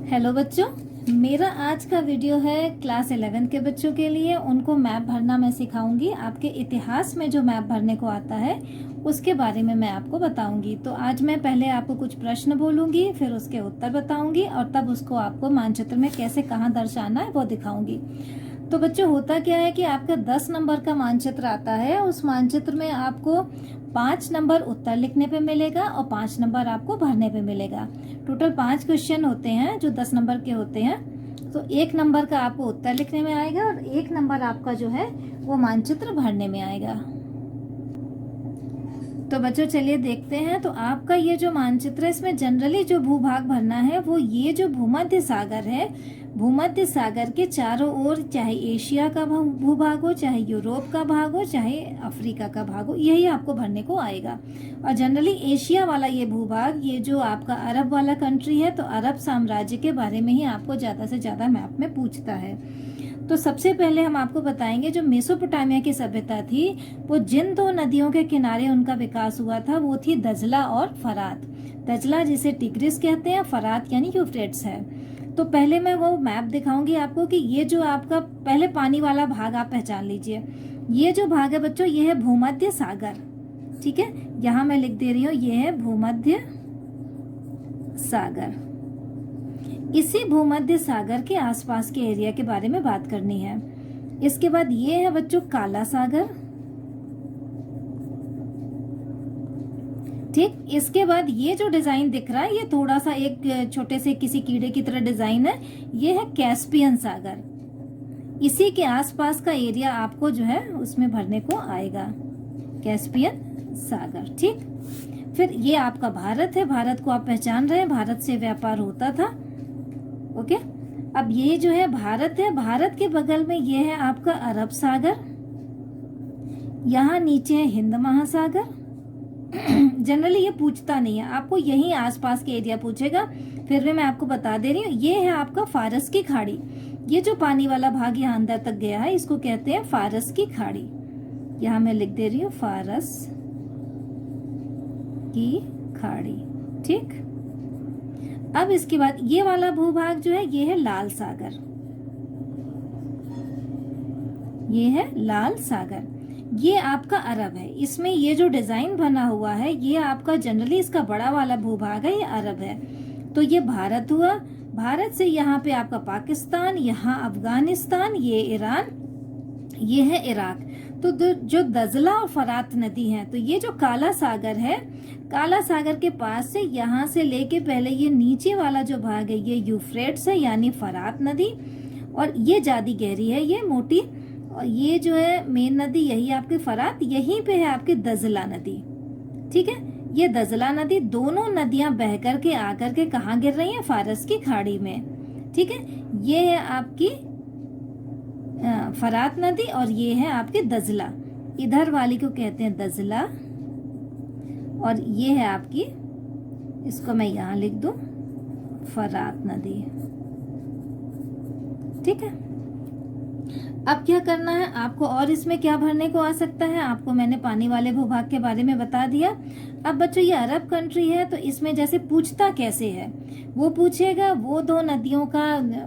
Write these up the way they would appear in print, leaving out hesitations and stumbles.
Hello बच्चों, मेरा आज का वीडियो है क्लास 11 के बच्चों के लिए। उनको मैप भरना मैं सिखाऊंगी। आपके इतिहास में जो मैप भरने को आता है उसके बारे में मैं आपको बताऊंगी। तो आज मैं पहले आपको कुछ प्रश्न बोलूंगी, फिर उसके उत्तर बताऊंगी और तब उसको आपको मानचित्र में कैसे कहाँ दर्शाना है वो दिखाऊंगी। तो बच्चों, होता क्या है कि आपका 10 नंबर का मानचित्र आता है। उस मानचित्र में आपको 5 नंबर उत्तर लिखने पे मिलेगा और 5 नंबर आपको भरने पे मिलेगा। टोटल 5 क्वेश्चन होते हैं जो 10 नंबर के होते हैं। तो 1 नंबर का आपको उत्तर लिखने में आएगा और 1 नंबर आपका जो है वो मानचित्र भरने में आएगा। तो बच्चों चलिए देखते हैं। तो आपका ये जो मानचित्र है, इसमें जनरली जो भूभाग भरना है वो ये जो भूमध्य सागर है, भूमध्य सागर के चारों ओर, चाहे एशिया का भूभाग हो, चाहे यूरोप का भाग हो, चाहे अफ्रीका का भाग हो, यही आपको भरने को आएगा। और जनरली एशिया वाला ये भूभाग, ये जो आपका अरब वाला कंट्री है, तो अरब साम्राज्य के बारे में ही आपको ज्यादा से ज्यादा मैप में पूछता है। तो सबसे पहले हम आपको बताएंगे जो मेसोपोटामिया की सभ्यता थी, वो जिन 2 नदियों के किनारे उनका विकास हुआ था वो थी दजला और फरात। दजला जिसे टिग्रिस कहते हैं, फरात यानी यूफ्रेट्स है। तो पहले मैं वो मैप दिखाऊंगी आपको कि ये जो आपका पहले पानी वाला भाग आप पहचान लीजिए। ये जो भाग है बच्चों, ये है भूमध्य सागर। ठीक है, यहाँ मैं लिख दे रही हूँ, ये है भूमध्य सागर। इसी भूमध्य सागर के आसपास के एरिया के बारे में बात करनी है। इसके बाद ये है बच्चों काला सागर। ठीक, इसके बाद ये जो डिजाइन दिख रहा है, ये थोड़ा सा एक छोटे से किसी कीड़े की तरह डिजाइन है, ये है कैस्पियन सागर। इसी के आसपास का एरिया आपको जो है उसमें भरने को आएगा, कैस्पियन सागर। ठीक, फिर ये आपका भारत है। भारत को आप पहचान रहे हैं, भारत से व्यापार होता था। ओके, अब ये जो है भारत है, भारत के बगल में ये है आपका अरब सागर, यहाँ नीचे है हिंद महासागर। जनरली ये पूछता नहीं है आपको, यही आसपास के एरिया पूछेगा। फिर भी मैं आपको बता दे रही हूँ, ये है आपका फारस की खाड़ी। ये जो पानी वाला भाग यहाँ अंदर तक गया है, इसको कहते हैं फारस की खाड़ी। यहाँ मैं लिख दे रही हूँ फारस की खाड़ी। ठीक, अब इसके बाद ये वाला भूभाग जो है, ये है लाल सागर। ये है लाल सागर, ये आपका अरब है। इसमें ये जो डिजाइन बना हुआ है, ये आपका जनरली इसका बड़ा वाला भूभाग है, ये अरब है। तो ये भारत हुआ। भारत से यहाँ पे आपका पाकिस्तान, यहाँ अफगानिस्तान, ये ईरान, ये है इराक। तो जो दजला और फरात नदी है, तो ये जो काला सागर है, काला सागर के पास से यहाँ से लेके पहले ये नीचे वाला जो भाग है, ये यूफ्रेट्स है यानी फरात नदी। और ये ज्यादा गहरी है, ये मोटी। और ये जो है मेन नदी, यही आपकी फरात, यहीं पे है आपकी दजला नदी। ठीक है, ये दजला नदी, दोनों नदियां बह करके आकर के कहाँ गिर रही हैं? फारस की खाड़ी में। ठीक है, ये है आपकी फरात नदी और ये है आपके दजला। इधर वाली को कहते हैं दजला और ये है आपकी, इसको मैं यहाँ लिख दूं, फरात नदी। ठीक है, अब क्या करना है आपको, और इसमें क्या भरने को आ सकता है? आपको मैंने पानी वाले भूभाग के बारे में बता दिया। अब बच्चों, ये अरब कंट्री है, तो इसमें जैसे पूछता कैसे है, वो पूछेगा वो 2 नदियों का,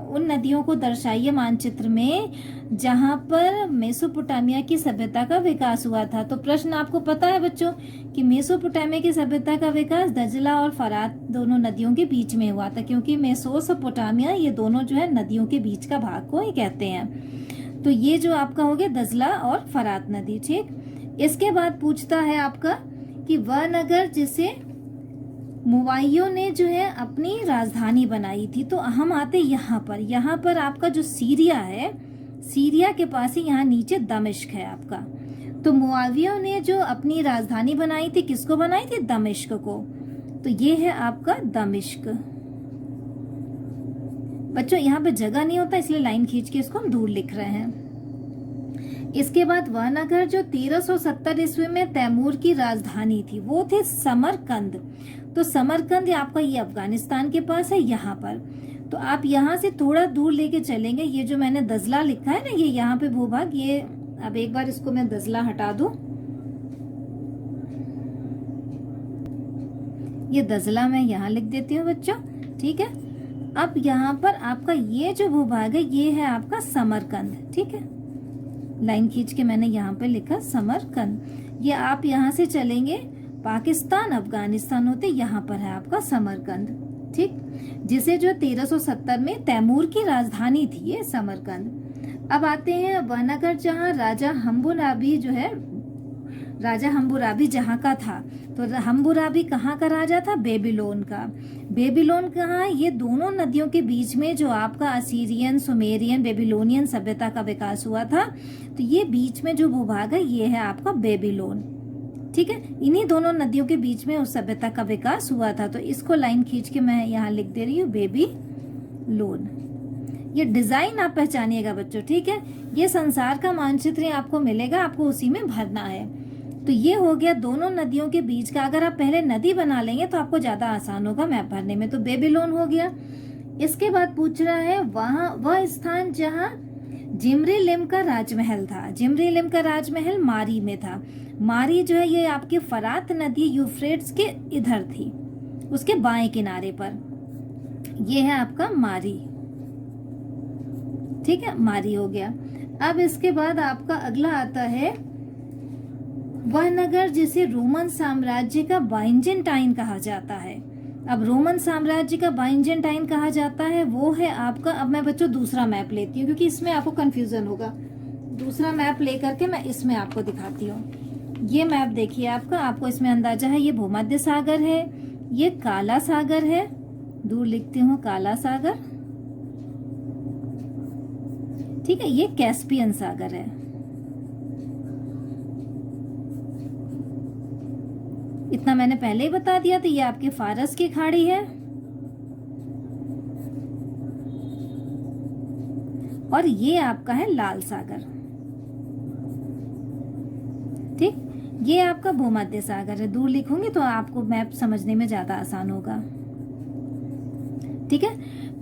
उन नदियों को दर्शाइए मानचित्र में जहां पर मेसोपोटामिया की सभ्यता का विकास हुआ था। तो प्रश्न आपको पता है बच्चों कि मेसोपोटामिया की सभ्यता का विकास दजला और फरात दोनों नदियों के बीच में हुआ था, क्योंकि मेसोपोटामिया ये दोनों जो है नदियों के बीच का भाग को ही कहते हैं। तो ये जो आपका हो गया दजला और फरात नदी। ठीक, इसके बाद पूछता है आपका कि वह नगर जिसे मुवाइयों ने जो है अपनी राजधानी बनाई थी। तो हम आते यहाँ पर आपका जो सीरिया है, सीरिया के पास ही यहाँ नीचे दमिश्क है आपका। तो मुआवियों ने जो अपनी राजधानी बनाई थी, किसको बनाई थी? दमिश्क को। तो ये है आपका दमिश्क। बच्चों यहाँ पे जगह नहीं होता, इसलिए लाइन खींच के इसको हम दूर लिख रहे हैं। इसके बाद वह नगर जो 1370 ईस्वी में तैमूर की राजधानी थी, वो थी समरकंद। तो समरकंद आपका ये अफगानिस्तान के पास है, यहाँ पर। तो आप यहाँ से थोड़ा दूर लेके चलेंगे, ये जो मैंने दजला लिखा है ना, ये यहाँ पे भूभाग, ये अब एक बार इसको मैं दजला हटा दूं, ये दजला मैं यहाँ लिख देती हूँ बच्चों, ठीक है। अब यहाँ पर आपका ये जो भूभाग है ये है आपका समरकंद, ठीक है। लाइन खींच के मैंने यहाँ पे लिखा समरकंद। ये आप यहाँ से चलेंगे पाकिस्तान अफगानिस्तान होते, यहाँ पर है आपका समरकंद, ठीक। जिसे जो 1370 में तैमूर की राजधानी थी ये समरकंद। अब आते हैं वहनगर, जहाँ राजा हम्बुराबी जो है, राजा हम्बुराबी जहाँ का था, तो हम्बुराबी कहाँ का राजा था? बेबीलोन का। बेबीलोन कहाँ है? ये दोनों नदियों के बीच में जो आपका असीरियन, सुमेरियन, बेबीलोनियन सभ्यता का विकास हुआ था, तो ये बीच में जो भूभाग है ये है आपका बेबीलोन, ठीक है। इन्हीं दोनों नदियों के बीच में उस सभ्यता का विकास हुआ था, तो इसको लाइन खींच के मैं यहाँ लिख दे रही हूँ बेबीलोन। ये डिजाइन आप पहचानिएगा बच्चों, ठीक है। ये संसार का मानचित्र आपको मिलेगा, आपको उसी में भरना है। तो ये हो गया दोनों नदियों के बीच का। अगर आप पहले नदी बना लेंगे तो आपको ज्यादा आसान होगा मैप भरने में। तो बेबीलोन हो गया। इसके बाद पूछ रहा है वहां वह स्थान जहां जिम्री-लिम का राजमहल था। जिम्री-लिम का राजमहल मारी में था। मारी जो है ये आपके फरात नदी यूफ्रेट्स के इधर थी, उसके बाएं किनारे पर। ये है आपका मारी, ठीक है, मारी हो गया। अब इसके बाद आपका अगला आता है वह नगर जिसे रोमन साम्राज्य का बाइजेंटाइन कहा जाता है। अब रोमन साम्राज्य का बाइजेंटाइन कहा जाता है वो है आपका, अब मैं बच्चों दूसरा मैप लेती हूँ क्योंकि इसमें आपको कंफ्यूजन होगा। दूसरा मैप लेकर के मैं इसमें आपको दिखाती हूँ। ये मैप देखिए आपको इसमें अंदाजा है, ये भूमध्य सागर है, ये काला सागर है, दूर लिखती हूँ काला सागर, ठीक है, ये कैस्पियन सागर है। इतना मैंने पहले ही बता दिया। तो ये आपके फारस की खाड़ी है और ये आपका है लाल सागर, ठीक। ये आपका भूमध्य सागर है, दूर लिखूंगी तो आपको मैप समझने में ज्यादा आसान होगा, ठीक है।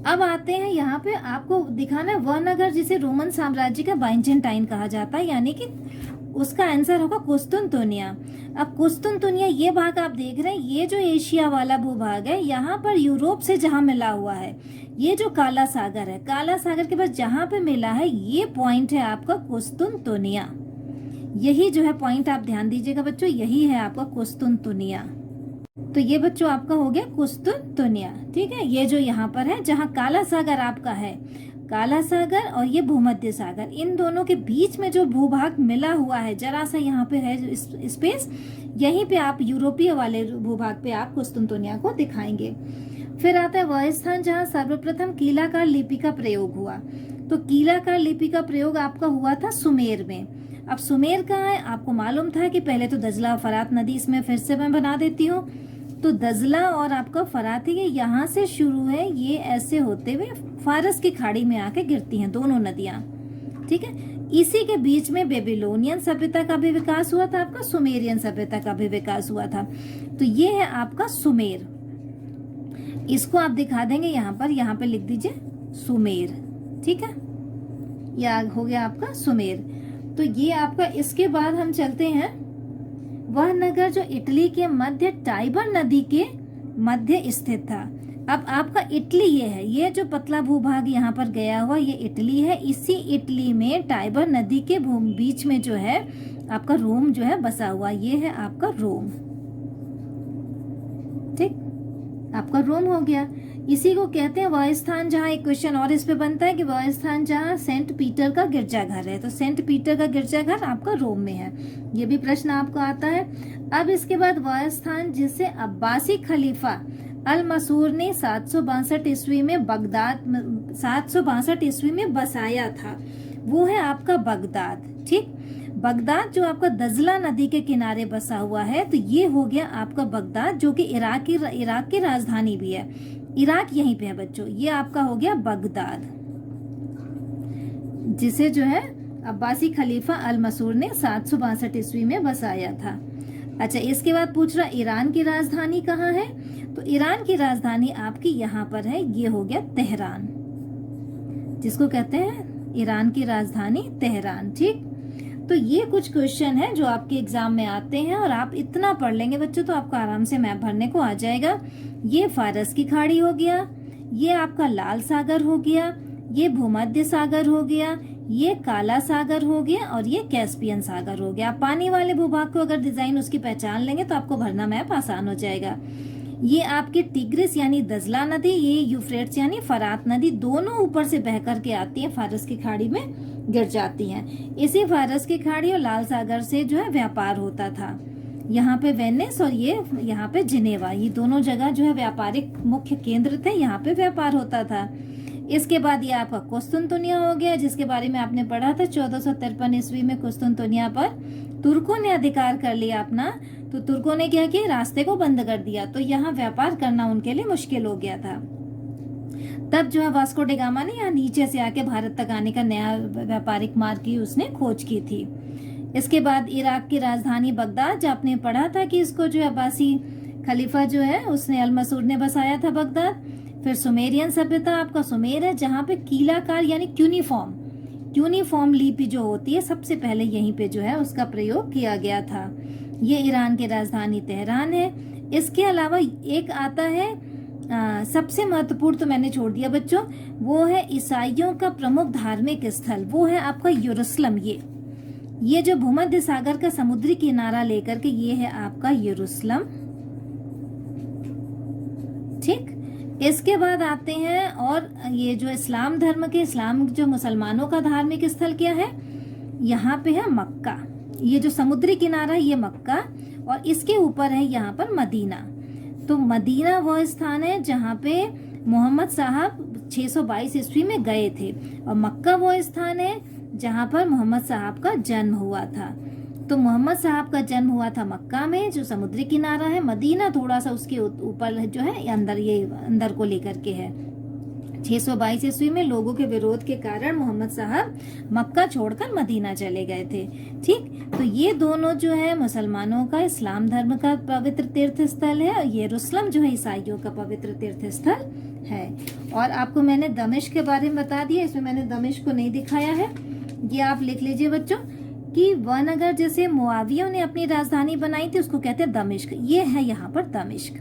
अब आते हैं यहाँ पे आपको दिखाना है वह नगर जिसे रोमन साम्राज्य का बाइजेंटाइन कहा जाता है, यानी कि उसका आंसर होगा कुस्तुनतुनिया। अब कुस्तुनतुनिया ये भाग आप देख रहे हैं, ये जो एशिया वाला भूभाग है, यहाँ पर यूरोप से जहाँ मिला हुआ है, ये जो काला सागर है, काला सागर के पास जहाँ पे मिला है ये पॉइंट है आपका कुस्तुनतुनिया। यही जो है पॉइंट आप ध्यान दीजिएगा बच्चों, यही है आपका कुस्तुनतुनिया। तो ये बच्चों आपका हो गया कुस्तुनतुनिया, ठीक है। ये जो यहाँ पर है जहाँ काला सागर आपका है, काला सागर और ये भूमध्य सागर, इन दोनों के बीच में जो भूभाग मिला हुआ है, जरा सा यहाँ पे है स्पेस, यहीं पे आप यूरोपीय वाले भूभाग पे आप कुस्तुनतुनिया को दिखाएंगे। फिर आता है वह स्थान जहाँ सर्वप्रथम कीलाकार लिपि का प्रयोग हुआ। तो कीलाकार लिपि का प्रयोग आपका हुआ था सुमेर में। अब सुमेर कहाँ है? आपको मालूम था कि पहले तो दजला और फरात नदी, इसमें फिर से मैं बना देती हूँ। तो दजला और आपका फरात ये यहाँ से शुरू है, ये ऐसे होते हुए फारस की खाड़ी में आके गिरती हैं दोनों नदियां, ठीक है। इसी के बीच में बेबीलोनियन सभ्यता का भी विकास हुआ था, आपका सुमेरियन सभ्यता का भी विकास हुआ था। तो ये है आपका सुमेर, इसको आप दिखा देंगे यहाँ पे लिख दीजिए सुमेर, ठीक है। यह हो गया आपका सुमेर। तो ये आपका, इसके बाद हम चलते हैं वह नगर जो इटली के मध्य टाइबर नदी के मध्य स्थित था। अब आपका इटली ये है, ये जो पतला भूभाग यहाँ पर गया हुआ ये इटली है। इसी इटली में टाइबर नदी के बीच में जो है आपका रोम जो है बसा हुआ, ये है आपका रोम, ठीक, आपका रोम हो गया। इसी को कहते हैं वह स्थान जहाँ, एक क्वेश्चन और इस पे बनता है कि वह स्थान जहाँ सेंट पीटर का गिरजाघर है। तो सेंट पीटर का गिरजाघर आपका रोम में है, ये भी प्रश्न आपको आता है। अब इसके बाद वह स्थान जिसे अब्बासी खलीफा अल मसूर ने 762 ईस्वी में बगदाद 762 ईस्वी में बसाया था, वो है आपका बगदाद, ठीक। बगदाद जो आपका दजला नदी के किनारे बसा हुआ है, तो ये हो गया आपका बगदाद, जो कि इराक की राजधानी भी है। इराक यहीं पे है बच्चों, ये आपका हो गया बगदाद, जिसे जो है अब्बासी खलीफा अल मसूर ने 762 ईस्वी में बसाया था। अच्छा, इसके बाद पूछ रहा ईरान की राजधानी कहाँ है? तो ईरान की राजधानी आपकी यहाँ पर है, ये हो गया तेहरान, जिसको कहते हैं ईरान की राजधानी तेहरान, ठीक। तो ये कुछ क्वेश्चन है जो आपके एग्जाम में आते हैं, और आप इतना पढ़ लेंगे बच्चों तो आपको आराम से मैप भरने को आ जाएगा। ये फारस की खाड़ी हो गया, ये आपका लाल सागर हो गया, ये भूमध्य सागर हो गया, ये काला सागर हो गया, और ये कैस्पियन सागर हो गया। आप पानी वाले भूभाग को अगर डिजाइन उसकी पहचान लेंगे तो आपको भरना मैप आसान हो जाएगा। ये आपकी टिग्रिस यानी दजला नदी, ये यूफ्रेट्स यानी फरात नदी, दोनों ऊपर से बह करके आती है, फारस की खाड़ी में गिर जाती हैं। इसी फारस की खाड़ी और लाल सागर से जो है व्यापार होता था। यहाँ पे वेनिस और ये यहाँ पे जिनेवा, ये दोनों जगह जो है व्यापारिक मुख्य केंद्र थे, यहाँ पे व्यापार होता था। इसके बाद ये आपका कुस्तुनतुनिया हो गया, जिसके बारे में आपने पढ़ा था 1453 ईस्वी में कुस्तुनतुनिया पर तुर्कों ने अधिकार कर लिया अपना। तो तुर्कों ने क्या किया, रास्ते को बंद कर दिया, तो यहाँ व्यापार करना उनके लिए मुश्किल हो गया था। तब जो है वास्को डी गामा ने यहाँ नीचे से आके भारत तक आने का नया व्यापारिक मार्ग की उसने खोज की थी। इसके बाद इराक की राजधानी बगदाद, जो आपने पढ़ा था कि इसको जो अब्बासी खलीफा जो है उसने अल मसूद ने बसाया था बगदाद। फिर सुमेरियन सभ्यता आपका सुमेर है, जहाँ पे कीलाकार यानी क्यूनिफॉर्म लिपि जो होती है सबसे पहले यहीं पे जो है उसका प्रयोग किया गया था। ये ईरान की राजधानी तेहरान है। इसके अलावा एक आता है सबसे महत्वपूर्ण, तो मैंने छोड़ दिया बच्चों, वो है ईसाइयों का प्रमुख धार्मिक स्थल, वो है आपका यरूशलेम। ये जो भूमध्य सागर का समुद्री किनारा लेकर के ये है आपका यरूशलेम। ठीक, इसके बाद आते हैं और ये जो इस्लाम धर्म के, इस्लाम जो मुसलमानों का धार्मिक स्थल क्या है, यहाँ पे है मक्का। ये जो समुद्री किनारा है ये मक्का, और इसके ऊपर है यहाँ पर मदीना। तो मदीना वह स्थान है जहाँ पे मोहम्मद साहब 622 ईस्वी में गए थे, और मक्का वो स्थान है जहाँ पर मोहम्मद साहब का जन्म हुआ था। तो मोहम्मद साहब का जन्म हुआ था मक्का में, जो समुद्री किनारा है। मदीना थोड़ा सा उसके ऊपर जो है अंदर, ये अंदर को लेकर के है। 622 ईस्वी में लोगों के विरोध के कारण मोहम्मद साहब मक्का छोड़कर मदीना चले गए थे। ठीक, तो ये दोनों जो है मुसलमानों का, इस्लाम धर्म का पवित्र तीर्थ स्थल है, और यरूशलेम जो है ईसाइयों का पवित्र तीर्थ स्थल है। और आपको मैंने दमिश्क के बारे में बता दिया, इसमें मैंने दमिश्क को नहीं दिखाया है, ये आप लिख लीजिए बच्चों कि वनगर जैसे मुआवियों ने अपनी राजधानी बनाई थी उसको कहते हैं दमिश्क। ये है यहाँ पर दमिश्क,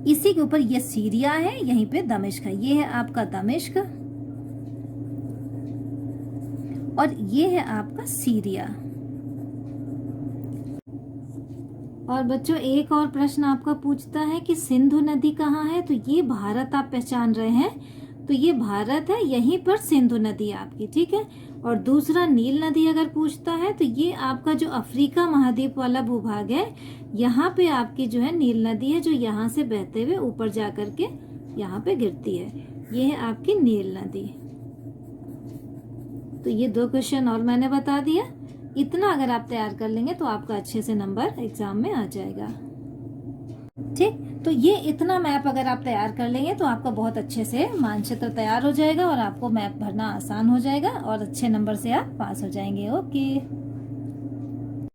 इसी के ऊपर ये सीरिया है, यहीं पे दमिश्क है। ये है आपका दमिश्क और ये है आपका सीरिया। और बच्चों एक और प्रश्न आपका पूछता है कि सिंधु नदी कहाँ है, तो ये भारत आप पहचान रहे हैं, तो ये भारत है, यहीं पर सिंधु नदी आपकी। ठीक है, और दूसरा नील नदी अगर पूछता है तो ये आपका जो अफ्रीका महाद्वीप वाला भूभाग है, यहाँ पे आपकी जो है नील नदी है, जो यहाँ से बहते हुए ऊपर जा करके यहाँ पे गिरती है, ये है आपकी नील नदी। तो ये 2 क्वेश्चन और मैंने बता दिया। इतना अगर आप तैयार कर लेंगे तो आपका अच्छे से नंबर एग्जाम में आ जाएगा। ठीक, तो ये इतना मैप अगर आप तैयार कर लेंगे तो आपका बहुत अच्छे से मानचित्र तैयार हो जाएगा और आपको मैप भरना आसान हो जाएगा और अच्छे नंबर से आप पास हो जाएंगे। ओके।